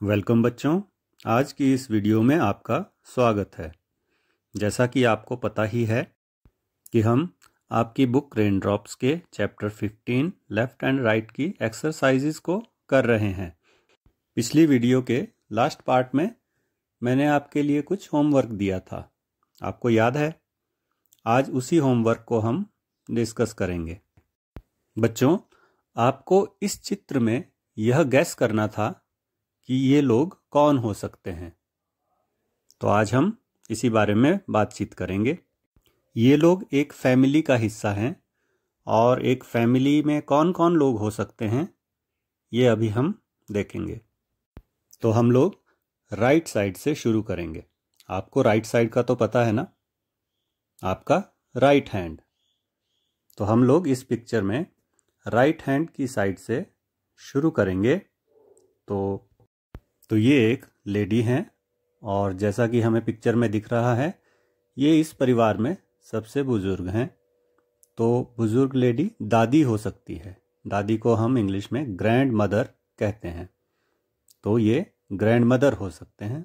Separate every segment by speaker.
Speaker 1: Welcome बच्चों, आज की इस वीडियो में आपका स्वागत है। जैसा कि आपको पता ही है कि हम आपकी बुक रेनड्रॉप्स के चैप्टर 15 लेफ्ट एंड राइट की एक्सरसाइजेस को कर रहे हैं। पिछली वीडियो के लास्ट पार्ट में मैंने आपके लिए कुछ होमवर्क दिया था, आपको याद है? आज उसी होमवर्क को हम डिस्कस करेंगे। बच्चों, आपको इस चित्र में यह गैस करना था कि ये लोग कौन हो सकते हैं। तो आज हम इसी बारे में बातचीत करेंगे। ये लोग एक फैमिली का हिस्सा हैं और एक फैमिली में कौन कौन लोग हो सकते हैं ये अभी हम देखेंगे। तो हम लोग राइट साइड से शुरू करेंगे। आपको राइट साइड का तो पता है ना, आपका राइट हैंड। तो हम लोग इस पिक्चर में राइट हैंड की साइड से शुरू करेंगे। तो ये एक लेडी हैं और जैसा कि हमें पिक्चर में दिख रहा है, ये इस परिवार में सबसे बुजुर्ग हैं। तो बुजुर्ग लेडी दादी हो सकती है। दादी को हम इंग्लिश में ग्रैंड मदर कहते हैं। तो ये ग्रैंड मदर हो सकते हैं।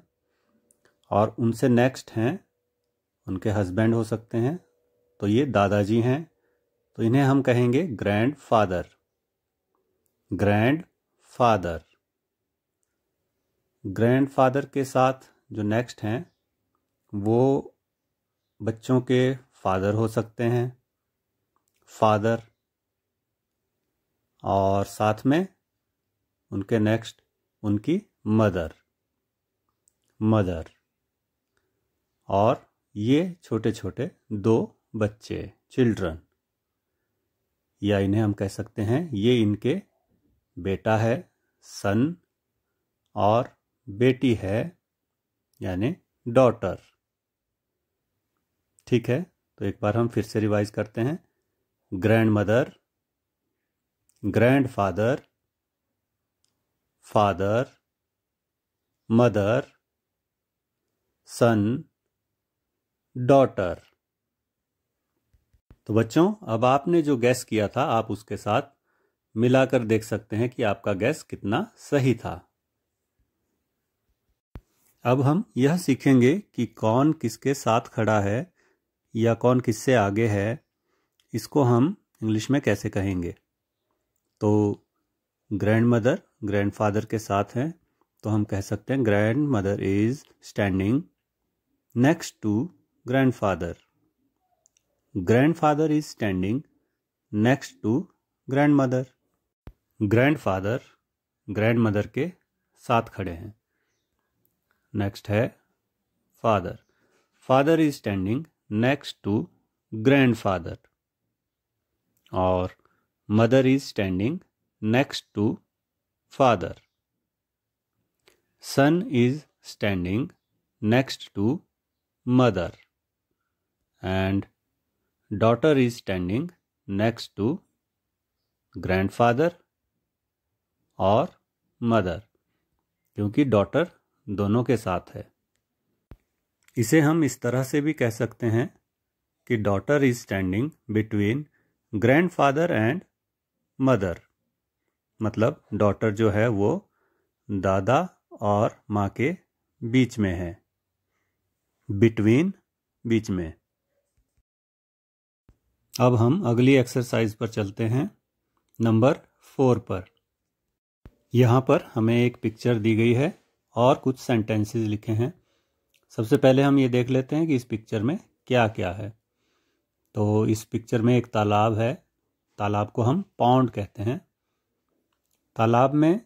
Speaker 1: और उनसे नेक्स्ट हैं, उनके हस्बैंड हो सकते हैं। तो ये दादाजी हैं। तो इन्हें हम कहेंगे grand father. Grand father. Grandfather के साथ जो नेक्स्ट हैं वो बच्चों के फादर हो सकते हैं, फादर। और साथ में उनके नेक्स्ट उनकी मदर, मदर। और ये छोटे छोटे दो बच्चे, चिल्ड्रन, या इन्हें हम कह सकते हैं ये इनके बेटा है, सन, और बेटी है यानी डॉटर। ठीक है, तो एक बार हम फिर से रिवाइज करते हैं। Grandmother, grandfather, father, mother, son, daughter. तो बच्चों, अब आपने जो गैस किया था आप उसके साथ मिलाकर देख सकते हैं कि आपका गैस कितना सही था। अब हम यह सीखेंगे कि कौन किसके साथ खड़ा है या कौन किससे आगे है। इसको हम इंग्लिश में कैसे कहेंगे। तो ग्रैंड मदर ग्रैंड फादर के साथ है तो हम कह सकते हैं grandmother is standing next to grandfather. Grandfather is standing next to grandmother. Grandfather grandmother के साथ खड़े हैं। नेक्स्ट है father. Father is standing next to grandfather. और mother is standing next to father. Son is standing next to mother. And daughter is standing next to grandfather और mother, क्योंकि daughter दोनों के साथ है। इसे हम इस तरह से भी कह सकते हैं कि daughter is standing between grandfather and mother. मतलब डॉटर जो है वो दादा और माँ के बीच में है। बिटवीन, बीच में। अब हम अगली एक्सरसाइज पर चलते हैं, नंबर 4 पर। यहाँ पर हमें एक पिक्चर दी गई है और कुछ सेंटेंसेस लिखे हैं। सबसे पहले हम ये देख लेते हैं कि इस पिक्चर में क्या क्या है। तो इस पिक्चर में एक तालाब है। तालाब को हम पॉन्ड कहते हैं। तालाब में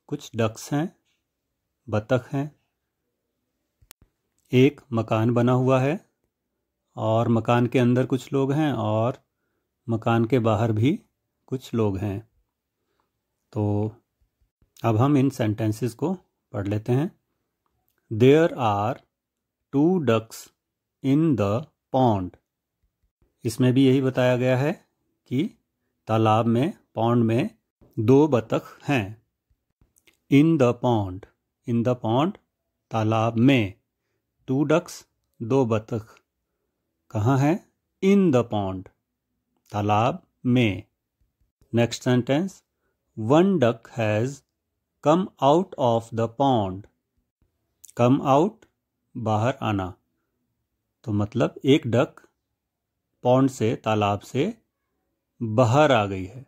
Speaker 1: कुछ डक्स हैं, बतख हैं। एक मकान बना हुआ है और मकान के अंदर कुछ लोग हैं और मकान के बाहर भी कुछ लोग हैं। तो अब हम इन सेंटेंसेस को पढ़ लेते हैं। There are 2 ducks in the pond। इसमें भी यही बताया गया है कि तालाब में, पॉन्ड में 2 बतख हैं। In the pond, in the pond, तालाब में। 2 ducks, 2 बतख। कहाँ है? इन द पॉन्ड, तालाब में। Next sentence, 1 duck has come out of the pond. Come out बाहर आना, तो मतलब एक डक पॉन्ड से, तालाब से बाहर आ गई है।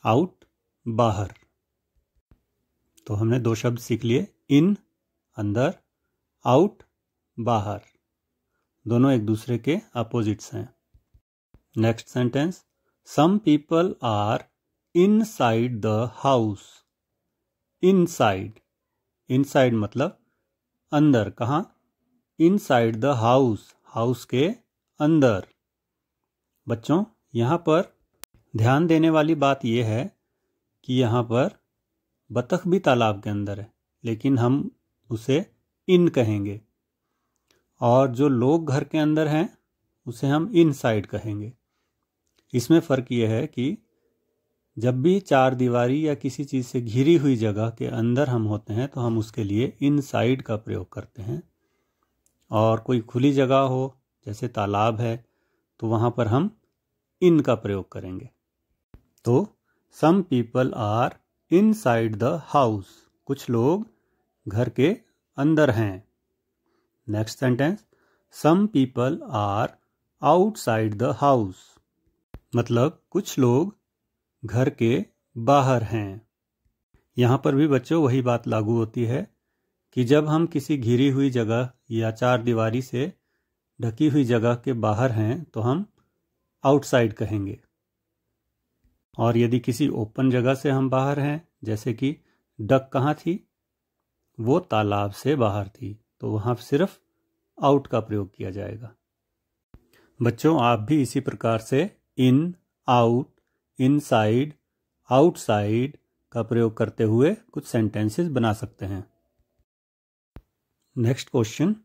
Speaker 1: आउट बाहर, तो हमने दो शब्द सीख लिए, इन अंदर, आउट बाहर, दोनों एक दूसरे के अपोजिट्स हैं। Next sentence, some people are inside the house. Inside, inside मतलब अंदर, कहाँ? इनसाइड द हाउस, हाउस के अंदर। बच्चों यहाँ पर ध्यान देने वाली बात यह है कि यहाँ पर बतख भी तालाब के अंदर है, लेकिन हम उसे इन कहेंगे, और जो लोग घर के अंदर हैं उसे हम इनसाइड कहेंगे। इसमें फ़र्क यह है कि जब भी चार दीवारी या किसी चीज़ से घिरी हुई जगह के अंदर हम होते हैं तो हम उसके लिए इनसाइड का प्रयोग करते हैं, और कोई खुली जगह हो जैसे तालाब है तो वहाँ पर हम इन का प्रयोग करेंगे। तो some people are inside the house, कुछ लोग घर के अंदर हैं। Next sentence, some people are outside the house, मतलब कुछ लोग घर के बाहर हैं। यहाँ पर भी बच्चों वही बात लागू होती है कि जब हम किसी घिरी हुई जगह या चार दीवारी से ढकी हुई जगह के बाहर हैं तो हम आउटसाइड कहेंगे, और यदि किसी ओपन जगह से हम बाहर हैं, जैसे कि डक कहाँ थी? वो तालाब से बाहर थी, तो वहाँ सिर्फ आउट का प्रयोग किया जाएगा। बच्चों आप भी इसी प्रकार से इन, आउट, इनसाइड, आउटसाइड का प्रयोग करते हुए कुछ सेंटेंसेस बना सकते हैं। Next question,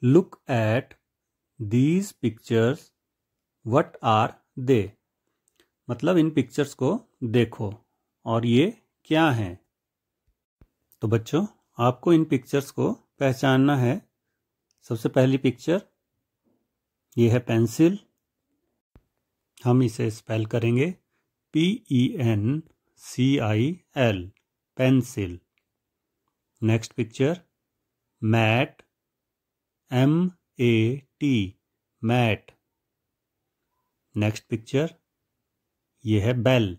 Speaker 1: look at these pictures, what are they? मतलब इन पिक्चर्स को देखो और ये क्या हैं? तो बच्चों आपको इन पिक्चर्स को पहचानना है। सबसे पहली पिक्चर ये है पेंसिल, हम इसे स्पेल करेंगे PENCIL, pencil. Next picture mat, MAT, mat. Next picture ये है बेल,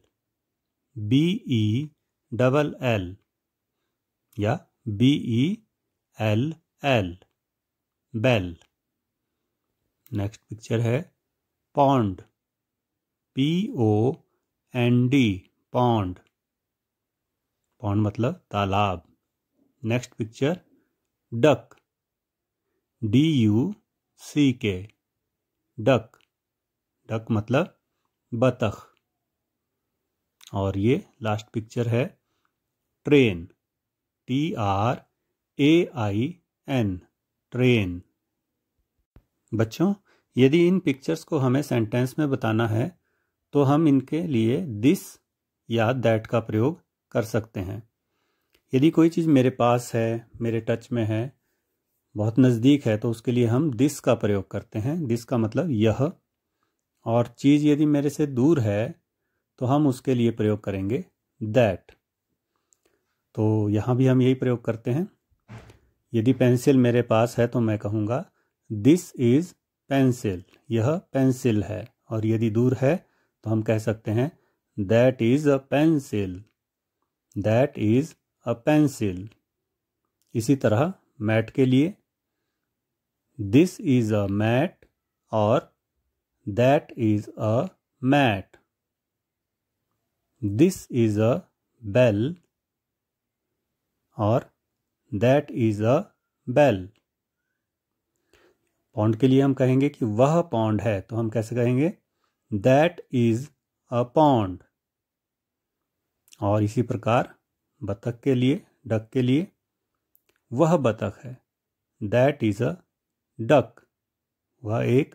Speaker 1: BELL या BELL, बेल। नेक्स्ट पिक्चर है पॉन्ड, POND, पॉन्ड। पॉन्ड मतलब तालाब। Next picture duck, DUCK, duck. Duck मतलब बतख। और ये लास्ट पिक्चर है ट्रेन, TRAIN, ट्रेन। बच्चों यदि इन पिक्चर्स को हमें सेंटेंस में बताना है तो हम इनके लिए दिस या दैट का प्रयोग कर सकते हैं। यदि कोई चीज़ मेरे पास है, मेरे टच में है, बहुत नज़दीक है, तो उसके लिए हम दिस का प्रयोग करते हैं। दिस का मतलब यह। और चीज़ यदि मेरे से दूर है तो हम उसके लिए प्रयोग करेंगे दैट। तो यहाँ भी हम यही प्रयोग करते हैं। यदि पेंसिल मेरे पास है तो मैं कहूँगा दिस इज़ पेंसिल, यह पेंसिल है। और यदि दूर है तो हम कह सकते हैं that is a pencil, that is a pencil. इसी तरह मैट के लिए दिस इज़ अ मैट और that is a mat. This is a bell और that is a bell. Pond के लिए हम कहेंगे कि वह पॉन्ड है, तो हम कैसे कहेंगे दैट इज़ अ पॉन्ड। और इसी प्रकार बतख के लिए, डक के लिए वह बतख है, दैट इज़ अ डक, वह एक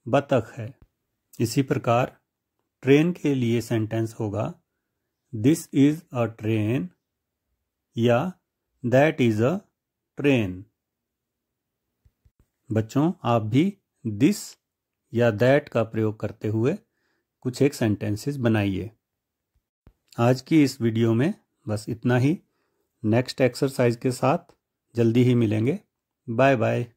Speaker 1: बतख है। इसी प्रकार ट्रेन के लिए सेंटेंस होगा दिस इज़ अ ट्रेन या दैट इज़ अ ट्रेन। बच्चों आप भी दिस या दैट का प्रयोग करते हुए कुछ एक सेंटेंसेस बनाइए। आज की इस वीडियो में बस इतना ही। नेक्स्ट एक्सरसाइज के साथ जल्दी ही मिलेंगे। Bye bye.